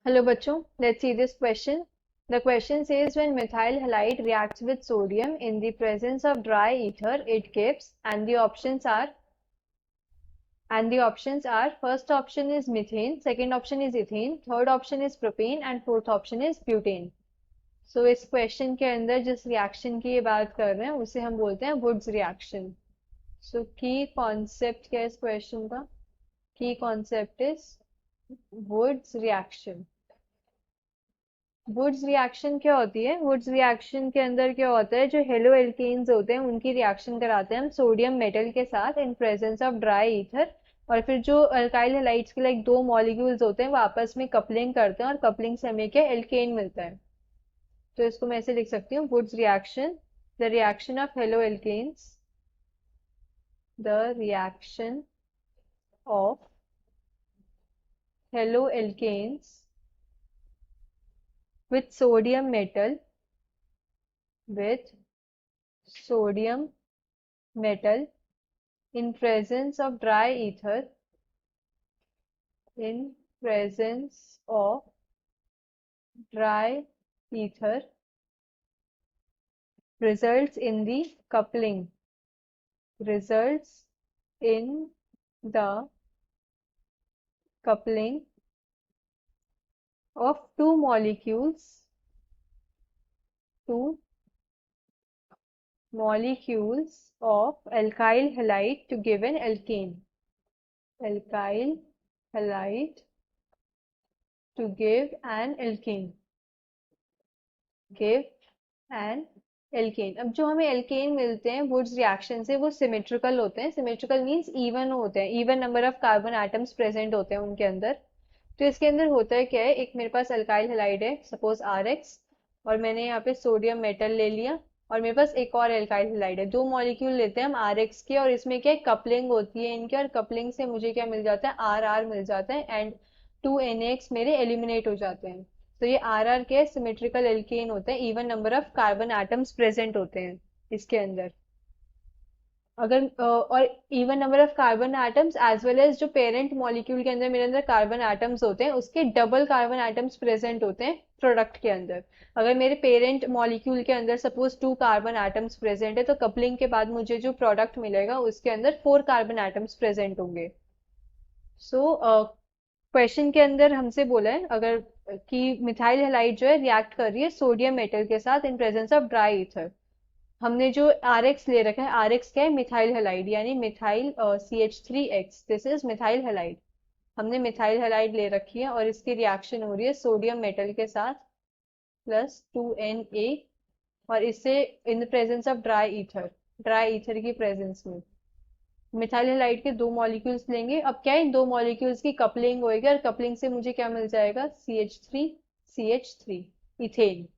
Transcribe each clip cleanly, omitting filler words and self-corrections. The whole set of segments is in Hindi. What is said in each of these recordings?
Hello bachcho, let's see this question. The question says when methyl halide reacts with sodium in the presence of dry ether, it gives, and the options are first option is methane, second option is ethane, third option is propane and fourth option is butane. So इस question के अंदर जिस reaction की ये बात कर रहे हैं उसे हम बोलते हैं Woods reaction. So key concept क्या है इस question का? Key concept is Woods reaction. Wurtz reaction क्या होती है? वुड्स रिएक्शन के अंदर क्या होता है, जो हेलो एल्केन्स होते हैं उनकी रिएक्शन कराते हैं हम सोडियम मेटल के साथ in presence of dry ether, और फिर जो अल्काइल हैलाइड्स के लाइक दो मॉलिक्यूल्स होते हैं वो आपस में कपलिंग करते हैं और कपलिंग से हमें क्या एल्केन मिलता है। तो इसको मैं ऐसे लिख सकती हूँ, Wurtz reaction, the reaction of haloalkanes, the reaction of haloalkanes with sodium metal with sodium metal in presence of dry ether, in presence of dry ether, results in the coupling, results in the coupling of two molecules of alkyl halide to give an alkane. Alkyl halide to give an alkane. Give an alkane. अब जो हमें alkane मिलते हैं वुड्स रिएक्शन से वो सिमेट्रिकल होते हैं. सिमेट्रिकल मीन्स इवन होते हैं, even number of carbon atoms present होते हैं उनके अंदर. तो इसके अंदर होता है क्या है, एक मेरे पास अल्काइल हैलाइड है सपोज RX, और मैंने यहाँ पे सोडियम मेटल ले लिया, और मेरे पास एक और अल्काइल हैलाइड है. दो मॉलिक्यूल लेते हैं हम RX के, और इसमें क्या कपलिंग होती है इनकी, और कपलिंग से मुझे क्या मिल जाता है, RR मिल जाता है, एंड 2NX मेरे एलिमिनेट हो जाते हैं. तो ये RR क्या है, सिमेट्रिकल एल्केन होते हैं, even number of carbon atoms present होते हैं इसके अंदर. अगर और even number of carbon atoms as well as जो पेरेंट मॉलिक्यूल के अंदर मेरे अंदर कार्बन एटम्स होते हैं उसके डबल कार्बन एटम्स प्रेजेंट होते हैं प्रोडक्ट के अंदर. अगर मेरे पेरेंट मॉलिक्यूल के अंदर सपोज 2 कार्बन एटम्स प्रेजेंट है तो कपलिंग के बाद मुझे जो प्रोडक्ट मिलेगा उसके अंदर 4 कार्बन एटम्स प्रेजेंट होंगे. सो क्वेश्चन के अंदर हमसे बोला है अगर कि मिथाइल हैलाइड जो है रिएक्ट कर रही है सोडियम मेटल के साथ in presence of dry ether. हमने जो RX ले रखा है, RX क्या है, मिथाइल हैलाइड, यानी methyl CH3X, this is methyl halide. हमने मिथाइल हैलाइड ले रखी है और इसकी रिएक्शन हो रही है सोडियम मेटल के साथ प्लस 2Na, और इससे in the presence of dry ether की प्रेजेंस में मिथाइल हैलाइड के दो मॉलिक्यूल्स लेंगे. अब क्या है, इन दो मॉलिक्यूल्स की कपलिंग होगी, और कपलिंग से मुझे क्या मिल जाएगा, CH3 इथेन.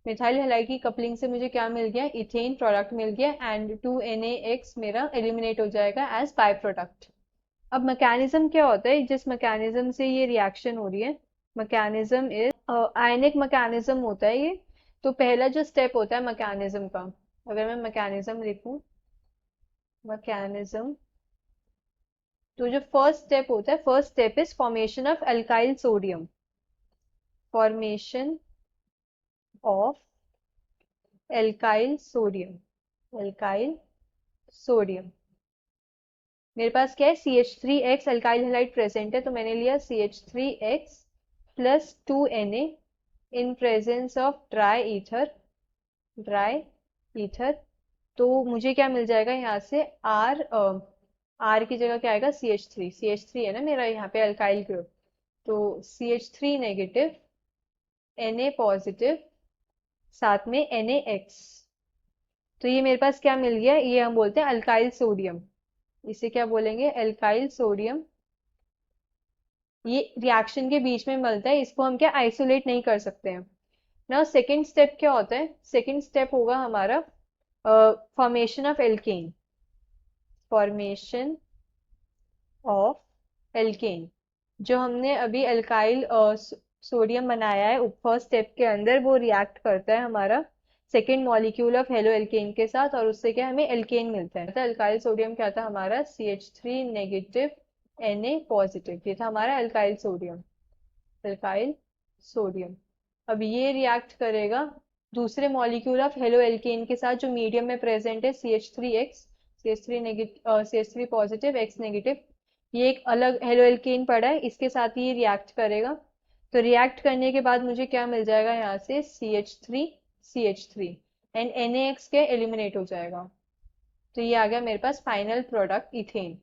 मिथाइल हैलाइड की कपलिंग से मुझे क्या मिल गया, इथेन प्रोडक्ट मिल गया, एंड 2NaX मेरा एलिमिनेट हो जाएगा एज बाय प्रोडक्ट. अब मैकेनिज्म क्या होता है, जिस मैकेनिज्म से ये रिएक्शन हो रही है, मैकेनिज्म इज आयनिक मैकेनिज्म होता है ये. तो पहला जो स्टेप होता है मैकेनिज्म का, अगर मैं मैकेनिज्म लिखूं, मैकेनिज्म, तो जो फर्स्ट स्टेप होता है, first step is formation of alkyl sodium, formation of alkyl sodium, alkyl sodium. मेरे पास क्या है, CH3X अल्काइल हैलाइड प्रेजेंट है, तो मैंने लिया CH3X plus 2Na in presence of dry ether. तो मुझे क्या मिल जाएगा यहाँ से, R की जगह क्या आएगा, CH3 है ना मेरा यहाँ पे अल्काइल ग्रुप, तो CH3 नेगेटिव, Na पॉजिटिव, साथ में NaX. तो ये मेरे पास क्या मिल गया, ये हम बोलते हैं अल्काइल सोडियम. इसे क्या बोलेंगे, अल्काइल सोडियम. ये रिएक्शन के बीच में मिलता है, इसको हम क्या आइसोलेट नहीं कर सकते हैं. नाउ सेकंड स्टेप क्या होता है, सेकंड स्टेप होगा हमारा formation of alkene, formation of alkene. जो हमने अभी अल्काइल सोडियम बनाया है फर्स्ट स्टेप के अंदर, वो रिएक्ट करता है हमारा second molecule of halo alkane के साथ, और उससे क्या हमें एल्केन मिलता है. अल्काइल सोडियम क्या था हमारा, CH3 नेगेटिव, Na पॉजिटिव, ये था हमारा अल्काइल सोडियम, अल्काइल सोडियम। अब ये रिएक्ट करेगा दूसरे मॉलिक्यूल ऑफ हेलो एल्केन के साथ जो मीडियम में प्रेजेंट है CH3X, CH3 negative, CH3 positive, X negative. ये एक अलग हेलो एल्केन पड़ा है, इसके साथ ही ये रिएक्ट करेगा। तो रिएक्ट करने के बाद मुझे क्या मिल जाएगा यहाँ से, CH3 CH3 एंड NaX के एलिमिनेट हो जाएगा। तो ये आ गया मेरे पास फाइनल प्रोडक्ट इथेन।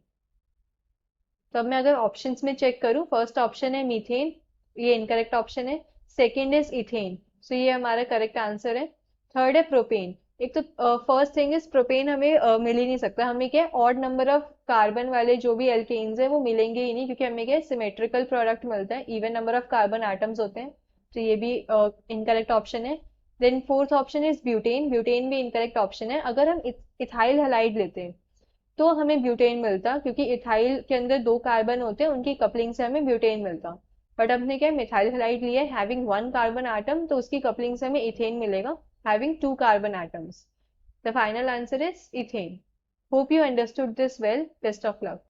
तो अब मैं अगर ऑप्शंस में चेक करूं, फर्स्ट ऑप्शन है मीथेन, ये इनकरेक्ट ऑप्शन है। सेकंड इज इथेन, सो ये हमारा करेक्ट आंसर है। थर्ड है प्रोपेन। एक तो फर्स्ट थिंग इज प्रोपेन हमें मिल ही नहीं सकता, हमें क्या है ऑड नंबर ऑफ कार्बन वाले जो भी एल्केन्स है वो मिलेंगे ही नहीं, क्योंकि हमें क्या सिमेट्रिकल प्रोडक्ट मिलता है, even number of carbon atoms होते हैं। तो ये भी इनकरेक्ट ऑप्शन है। Then fourth option is butane, butane भी इनकरेक्ट ऑप्शन है। अगर हम इथाइल हैलाइड लेते हैं तो हमें ब्यूटेन मिलता, क्योंकि इथाइल के अंदर 2 कार्बन होते हैं, उनकी कपलिंग से हमें ब्यूटेन मिलता। बट हमने क्या मिथाइल हैलाइड लिया है हैविंग 1 कार्बन एटम, तो उसकी कपलिंग से हमें इथेन मिलेगा having 2 carbon atoms. The final answer is ethane. Hope you understood this well, best of luck.